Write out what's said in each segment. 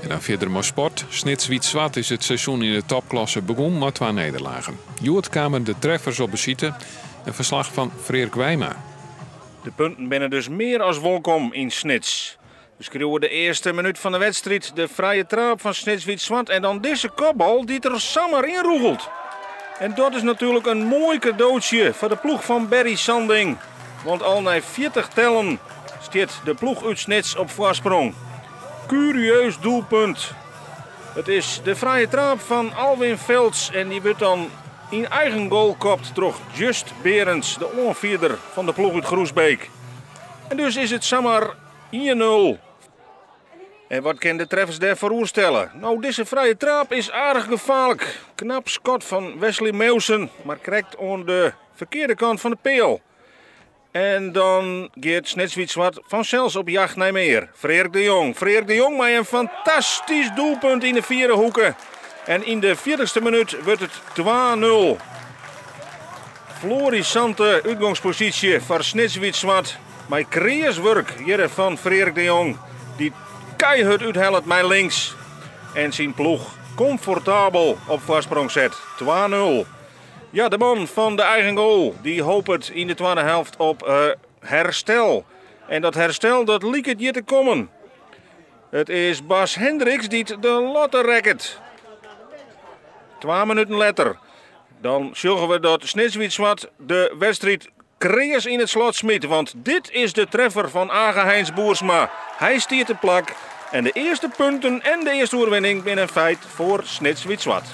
En dan verder maar sport. Snits-Wit-Zwart is het seizoen in de topklasse begonnen met 2 nederlagen. Joert kwamen de treffers op bezieten. Een verslag van Freek Wijma. De punten binnen dus meer als welkom in Snits. Dus kregen de eerste minuut van de wedstrijd de vrije trap van Snits-Wit-Zwart. En dan deze kopbal die er zomaar in roegelt. En dat is natuurlijk een mooi cadeautje voor de ploeg van Barry Sanding. Want al na 40 tellen staat de ploeg uit Snits op voorsprong. Curieus doelpunt. Het is de vrije trap van Alwin Velds. En die wordt dan in eigen goal kopt door Just Berends, de onvierder van de ploeg uit Groesbeek. En dus is het zomaar 1-0. En wat kan de treffers daarvoor voorstellen? Nou, deze vrije trap is aardig gevaarlijk. Knap schot van Wesley Meeuwsen, maar krijgt aan de verkeerde kant van de peel. En dan gaat Snits-Wit-Zwart vanzelfs op jacht naar meer. Freek de Jong met een fantastisch doelpunt in de vierde hoeken. En in de 40ste minuut wordt het 2-0. Florissante uitgangspositie voor Snits-Wit-Zwart. Met creërswerk hier van Freek de Jong. Die keihard uithelt met links. En zijn ploeg comfortabel op voorsprong zet. 2-0. Ja, de man van de eigen goal die hoopt in de tweede helft op herstel. En dat herstel dat liek het hier te komen. Het is Bas Hendricks die de lotte rekt. 2 minuten later. Dan zorgen we dat Snits-Wit-Zwart de wedstrijd creërs in het slot smiet. Want dit is de treffer van Aga Heins Boersma. Hij stiert de plak. En de eerste punten en de eerste overwinning binnen een feit voor Snits-Wit-Zwart.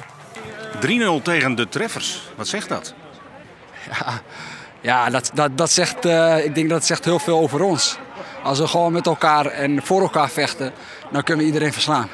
3-0 tegen de treffers. Wat zegt dat? Ja, dat zegt, ik denk dat het zegt heel veel over ons. Als we gewoon met elkaar en voor elkaar vechten, dan kunnen we iedereen verslaan.